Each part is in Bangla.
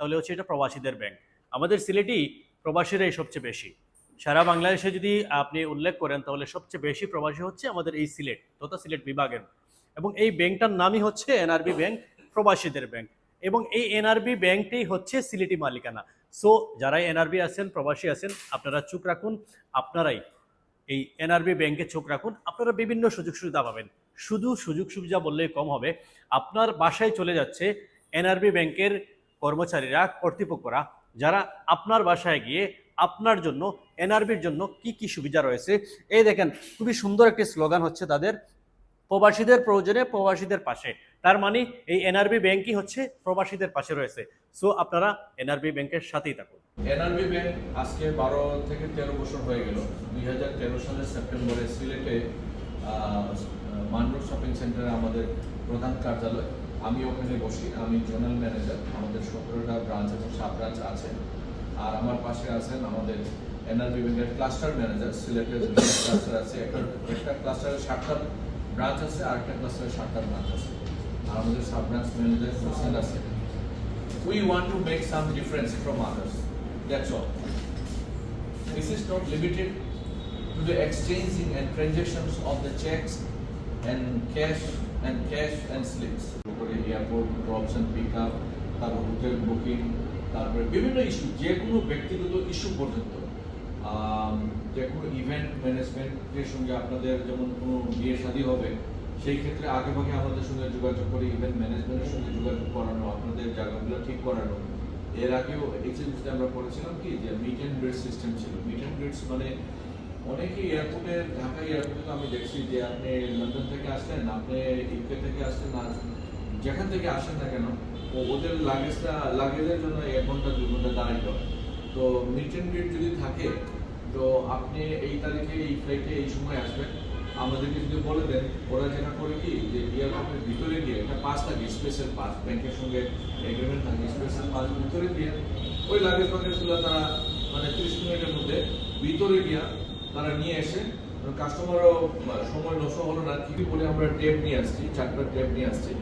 তাহলে হচ্ছে এটা প্রবাসীদের ব্যাংক। আমাদের সিলেটেই প্রবাসীরাই সবচেয়ে বেশি। সারা বাংলাদেশে যদি আপনি উল্লেখ করেন তাহলে সবচেয়ে বেশি প্রবাসী হচ্ছে আমাদের এই সিলেট তথা সিলেট বিভাগের। এবং এই ব্যাংকটার নামই হচ্ছে এনআরবি ব্যাংক, প্রবাসীদের ব্যাংক। এবং এই এনআরবি ব্যাংকটাই হচ্ছে সিলেটি মালিকানা। সো যারা এনআরবি আছেন, প্রবাসী আছেন, আপনারা চোখ রাখুন, আপনারাই এই এনআরবি ব্যাংকে চোখ রাখুন, আপনারা বিভিন্ন সুযোগ সুবিধা পাবেন। শুধু সুযোগ সুবিধা বললেই কম হবে, আপনার বাসায় চলে যাচ্ছে এনআরবি ব্যাংকের কর্মচারীরা, কর্তৃপক্ষরা, যারা আপনার বাসায় গিয়ে আপনার জন্য, এনআরবির জন্য কি কি সুবিধা রয়েছে। এই দেখেন, খুবই সুন্দর একটি স্লোগান হচ্ছে তাদের, প্রবাসীদের প্রয়োজনে প্রবাসীদের পাশে। তার মানে এই এনআরবি ব্যাংকই হচ্ছে প্রবাসীদের পাশে রয়েছে। সো আপনারা এনআরবি ব্যাংকের সাথেই থাকুন। এনআরবি ব্যাংক আজকে 12 থেকে 13 বছর হয়ে গেল। 2013 সালের সেপ্টেম্বরে সিলেটে মানরোড শপিং সেন্টারে আমাদের প্রধান কার্যালয়, আমি ওখানে বসি, আমি জোনাল ম্যানেজার। আমাদের 17টা ব্রাঞ্চ এবং সাব ব্রাঞ্চ আছে। আর আমার পাশে আছেন আমাদের এনআরবি ব্যাংকের ক্লাস্টার ম্যানেজার। সিলেটের ক্লাস্টার আছে, একটা ক্লাস্টারের 7টা ব্রাঞ্চ আছে, আর একটা ক্লাস্টারের 7টা ব্রাঞ্চ আছে। আর আমাদের সাব ব্রাঞ্চ ম্যানেজার হোসেন আছে। We want to make some difference from others. That's all. This is not limited to the exchanging and transactions of the checks and cash and slips. Airport drops and pick up, তারপর হোটেল বুকিং, তারপরে বিভিন্ন ইস্যু, যে কোনো ব্যক্তিগত ইস্যু পর্যন্ত, যে কোনো ইভেন্ট ম্যানেজমেন্টের সঙ্গে আপনাদের যেমন কোনো বিয়ে শাদী হবে, সেই ক্ষেত্রে আগে ভাগে আমাদের সঙ্গে যোগাযোগ করে ইভেন্ট ম্যানেজমেন্টের সঙ্গে যোগাযোগ করানো, আপনাদের জায়গাগুলো ঠিক করানো। এর আগেও এক্সিবিশনে আমরা করেছিলাম কি, যে মিট অ্যান্ড গ্রিট সিস্টেম ছিল। মিট অ্যান্ড গ্রিটস মানে অনেকে এয়ারপোর্টে, ঢাকা এয়ারপোর্টে আমি দেখছি যে আপনি লন্ডন থেকে আসলেন, আপনি ইউকে থেকে আসলেন, না যেখান থেকে আসেন না কেন, ওদের লাগেজের জন্য 1 ঘন্টা 2 ঘন্টা দাঁড়াইতে হয়। তো মিট অ্যান্ড গ্রিট যদি থাকে, তো আপনি এই তারিখে এই ফ্লাইটে এই সময় আসবেন, আমাদেরকে যদি বলে দেন, ওরা যেটা করে কি, যে এয়ারপোর্টের ভিতরে গিয়ে একটা পাস থাকে, স্পেশাল পাস, ব্যাংকের সঙ্গে এগ্রিমেন্ট থাকে, স্পেশাল পাস ভিতরে গিয়ে ওই লাগেজগুলো তারা মানে 30 মিনিটের মধ্যে ভিতরে গিয়া তারা নিয়ে এসে, কাস্টমারও সময় নষ্ট হলো না। কি বলে আমরা ট্যাব নিয়ে আসছি, 4টা ট্যাব নিয়ে আসছি,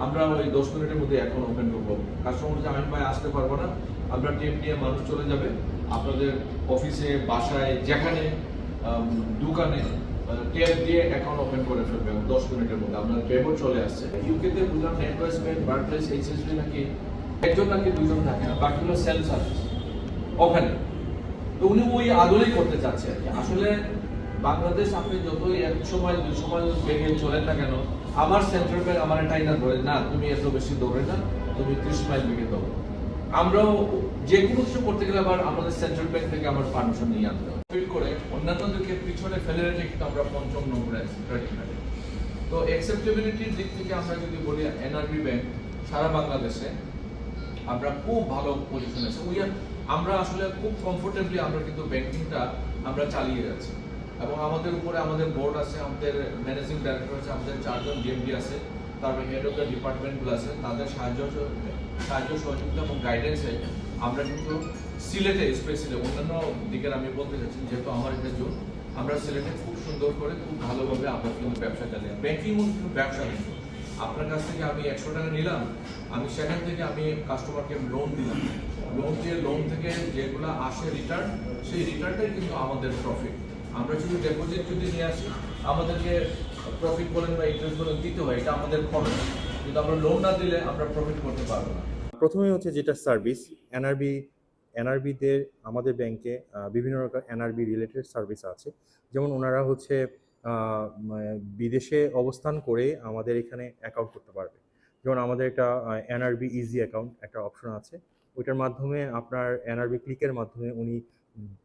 আমরা ওই 10 মিনিটের মধ্যে এখন ওপেন করবো। কাস্টমার যে আমি ভাই আসতে পারবো না, আমরা ট্যাব নিয়ে মানুষ চলে যাবে আপনাদের অফিসে, বাসায়, যেখানে দোকানে ট্যাব দিয়ে অ্যাকাউন্ট ওপেন করে ফেলবে 10 মিনিটের মধ্যে। আপনার ট্যাবও চলে আসছে। ইউকেতে বুঝলাম নেটওয়ার্কসমেন্ট, বার্থপ্লেস, এইচএসবি নাকি একজন নাকি 2জন থাকে, বাকিগুলো সেলফ সার্ভিস ওখানে। তো উনি ওই আদলেই করতে চাচ্ছে আর কি। আসলে বাংলাদেশ আপনি যতই 1 সময় 2 সময় বেগে চলেন না কেন, আমার সেন্ট্রাল ব্যাংক আমার এটাই না ধরে, না তুমি এত বেশি দৌড়ে না, তুমি 30 মাইল বেগে দৌড়ো। আমরাও যে কোনো কিছু করতে গেলে আবার আমাদের সেন্ট্রাল ব্যাংক থেকে আমার পারমিশন নিয়ে আনতে হবে। ফিল করে অন্যান্যদেরকে পিছনে ফেলে রেখে কিন্তু আমরা 5ম নম্বরে আছি ক্রেডিট কার্ডে। তো অ্যাকসেপ্টেবিলিটির দিক থেকে আমরা যদি বলি, এনআরবি ব্যাংক সারা বাংলাদেশে আমরা খুব ভালো পজিশনে আছি। আমরা আসলে খুব কমফোর্টেবলি আমরা কিন্তু ব্যাংকিংটা আমরা চালিয়ে যাচ্ছি। এবং আমাদের উপরে আমাদের বোর্ড আছে, আমাদের ম্যানেজিং ডাইরেক্টর আছে, আমাদের 4জন ডিএমডি আছে, তারপরে হেড অফ দ্য ডিপার্টমেন্টগুলো আছে, তাদের সাহায্য সহযোগিতা এবং গাইডেন্সে আমরা কিন্তু সিলেটে স্পেশালি, অন্যান্য দিকের আমি বলতে চাচ্ছি যেহেতু আমার এটা জোন, আমরা সিলেটে খুব সুন্দর করে খুব ভালোভাবে আমরা কিন্তু ব্যবসা চালাই। ব্যাংকিং কিন্তু ব্যবসা কিন্তু আপনার কাছ থেকে আমি 100 টাকা নিলাম, আমি সেখান থেকে আমি কাস্টমারকে লোন দিলাম, লোন দিয়ে লোন থেকে যেগুলো আসে রিটার্ন, সেই রিটার্নটাই কিন্তু আমাদের প্রফিট। আমরা যদি ডিপোজিট যদি নিয়ে আসি, আমাদেরকে প্রফিট বলেন বা ইন্টারেস্ট বলেন দিতে হয়, এটা আমাদের খরচ। কিন্তু আমরা লোন না দিলে আমরা প্রফিট করতে পারবো না। প্রথমেই হচ্ছে যেটা সার্ভিস, এনআরবিদের আমাদের ব্যাংকে বিভিন্ন রকম এনআরবি রিলেটেড সার্ভিস আছে। যেমন ওনারা হচ্ছে বিদেশে অবস্থান করে আমাদের এখানে অ্যাকাউন্ট করতে পারবে। যেমন আমাদের একটা এনআরবি ইজি অ্যাকাউন্ট একটা অপশন আছে, ওইটার মাধ্যমে আপনার এনআরবি ক্লিকের মাধ্যমে উনি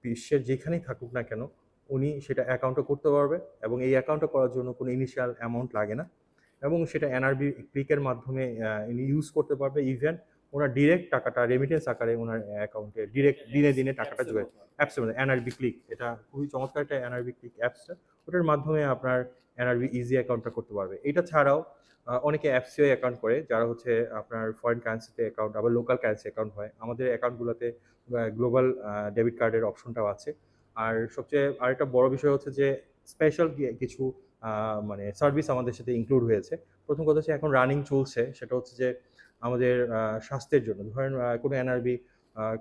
বিশ্বের যেখানেই থাকুক না কেন উনি সেটা অ্যাকাউন্টও করতে পারবে, এবং এই অ্যাকাউন্টটা করার জন্য কোনো ইনিশিয়াল অ্যামাউন্ট লাগে না, এবং সেটা এনআরবি ক্লিকের মাধ্যমে ইউজ করতে পারবে। ইভেন ওনার ডিরেক্ট টাকাটা রেমিটেন্স আকারে ওনার অ্যাকাউন্টে ডিরেক্ট দিনে দিনে টাকাটা যোগায়। অ্যাপসের মধ্যে এনআরবি ক্লিক, এটা খুবই চমৎকার একটা এনআরবি ক্লিক অ্যাপসটা, ওটার মাধ্যমে আপনার এনআরবি ইজি অ্যাকাউন্টটা করতে পারবে। এটা ছাড়াও অনেকে অ্যাপসিও অ্যাকাউন্ট করে, যারা হচ্ছে আপনার ফরেন কারেন্সিতে অ্যাকাউন্ট, আবার লোকাল কারেন্সি অ্যাকাউন্ট হয়। আমাদের অ্যাকাউন্টগুলোতে গ্লোবাল ডেবিট কার্ডের অপশনটাও আছে। আর সবচেয়ে আরেকটা বড় বিষয় হচ্ছে যে স্পেশাল কিছু মানে সার্ভিস আমাদের সাথে ইনক্লুড হয়েছে। প্রথম কথা হচ্ছে এখন রানিং চলছে, সেটা হচ্ছে যে আমাদের স্বাস্থ্যের জন্য। ধরেন কোনো এনআরবি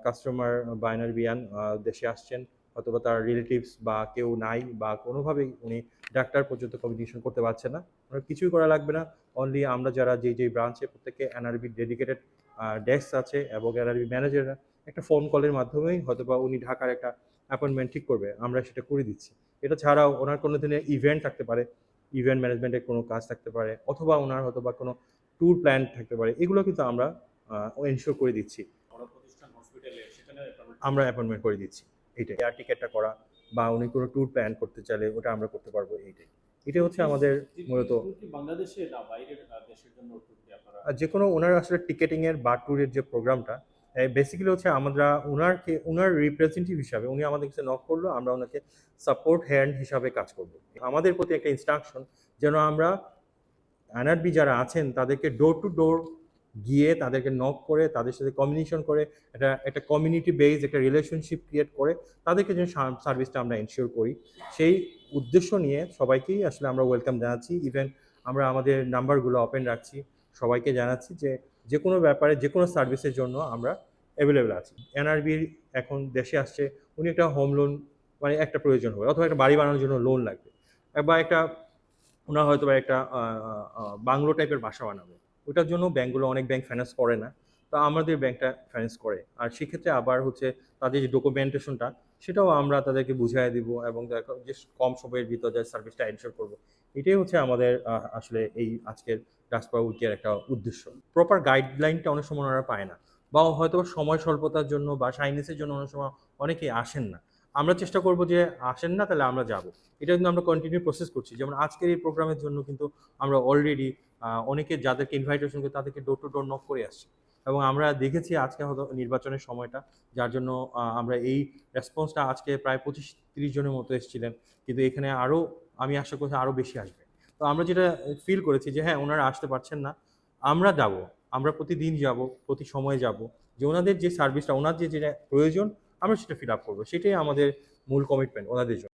কাস্টমার বা এনআরবিয়ান দেশে আসছেন, অথবা তার রিলেটিভস বা কেউ নাই, বা কোনোভাবেই উনি ডাক্তার পর্যন্ত কমিউনিকেশন করতে পারছে না, ওনার কিছুই করা লাগবে না। অনলি আমরা যারা যেই ব্রাঞ্চে প্রত্যেকে এনআরবি ডেডিকেটেড ডেস্ক আছে এবং এনআরবি ম্যানেজাররা একটা ফোন কলের মাধ্যমেই হয়তোবা উনি ঢাকার একটা অ্যাপয়েন্টমেন্ট ঠিক করবে, আমরা সেটা করে দিচ্ছি। এটা ছাড়াও ওনার কোনো দিনের ইভেন্ট থাকতে পারে, ইভেন্ট ম্যানেজমেন্টের কোনো কাজ থাকতে পারে, অথবা ওনার হয়তোবা কোনো ট্যুর প্ল্যান থাকতে পারে, এগুলো কিন্তু আমরা এনশিওর করে দিচ্ছি, বড় প্রতিষ্ঠান হসপিটালে সেখানে আমরা অ্যাপয়েন্টমেন্ট করে দিচ্ছি। এইটাই এয়ার টিকেটটা করা, বা উনি কোনো ট্যুর প্ল্যান করতে চাইলে ওটা আমরা করতে পারবো। এটা হচ্ছে আমাদের মূলত বাংলাদেশে না বাইরের দেশের জন্য আপনারা যে কোনো ওনার আসলে টিকেটিংয়ের বা ট্যুরের যে প্রোগ্রামটা বেসিক্যালি হচ্ছে আমরা ওনার রিপ্রেজেন্টেটিভ হিসাবে উনি আমাদের কাছে নক করলো, আমরা ওনাকে সাপোর্ট হ্যান্ড হিসাবে কাজ করব। আমাদের প্রতি একটা ইনস্ট্রাকশন যেন আমরা এনআরবি যারা আছেন তাদেরকে ডোর টু ডোর গিয়ে তাদেরকে নক করে তাদের সাথে কমিউনিকেশন করে একটা কমিউনিটি বেস একটা রিলেশনশিপ ক্রিয়েট করে তাদেরকে যে সার্ভিসটা আমরা এনশিওর করি, সেই উদ্দেশ্য নিয়ে সবাইকেই আসলে আমরা ওয়েলকাম জানাচ্ছি। ইভেন আমরা আমাদের নাম্বারগুলো ওপেন রাখছি, সবাইকে জানাচ্ছি যে যে কোনো ব্যাপারে যে কোনো সার্ভিসের জন্য আমরা অ্যাভেলেবেল আছি। এনআরবির এখন দেশে আসছে, উনি একটা হোম লোন মানে একটা প্রয়োজন হবে, অথবা একটা বাড়ি বানানোর জন্য লোন লাগবে, বা একটা ওনার হয়তো বা একটা বাংলো টাইপের বাসা বানাবে, ওটার জন্য ব্যাংকগুলো অনেক ব্যাংক ফাইন্যান্স করে না, তো আমাদের ব্যাংকটা ফাইন্যান্স করে। আর সেক্ষেত্রে আবার হচ্ছে তাদের যে ডকুমেন্টেশনটা সেটাও আমরা তাদেরকে বুঝিয়ে দিব, এবং যে কম সময়ের ভিতর যে সার্ভিসটা এনশিওর করবো। এটাই হচ্ছে আমাদের আসলে এই আজকের ডায়াসপোরা উইকের একটা উদ্দেশ্য। প্রপার গাইডলাইনটা অনেক সময় ওনারা পায় না, বা হয়তো সময় স্বল্পতার জন্য বা শাইনেসের জন্য অনেক সময় অনেকেই আসেন না। আমরা চেষ্টা করবো যে আসেন না তাহলে আমরা যাব, এটা কিন্তু আমরা কন্টিনিউ প্রসেস করছি। যেমন আজকের এই প্রোগ্রামের জন্য কিন্তু আমরা অলরেডি অনেকে যাদেরকে ইনভাইটেশন করে তাদেরকে ডোর টু ডোর নক করে আসছি, এবং আমরা দেখেছি আজকে হয়তো নির্বাচনের সময়টা, যার জন্য আমরা এই রেসপন্সটা আজকে প্রায় 25-30 জনের মতো এসেছিলেন, কিন্তু এখানে আরও আমি আশা করছি আরও বেশি আসবে। তো আমরা যেটা ফিল করেছি যে হ্যাঁ ওনারা আসতে পারছেন না, আমরা যাব, আমরা প্রতিদিন যাব, প্রতি সময়ে যাব, যে ওনাদের যে সার্ভিসটা ওনার যেটা প্রয়োজন আমরা সেটা ফিল আপ করবো, সেটাই আমাদের মূল কমিটমেন্ট ওনাদের জন্য।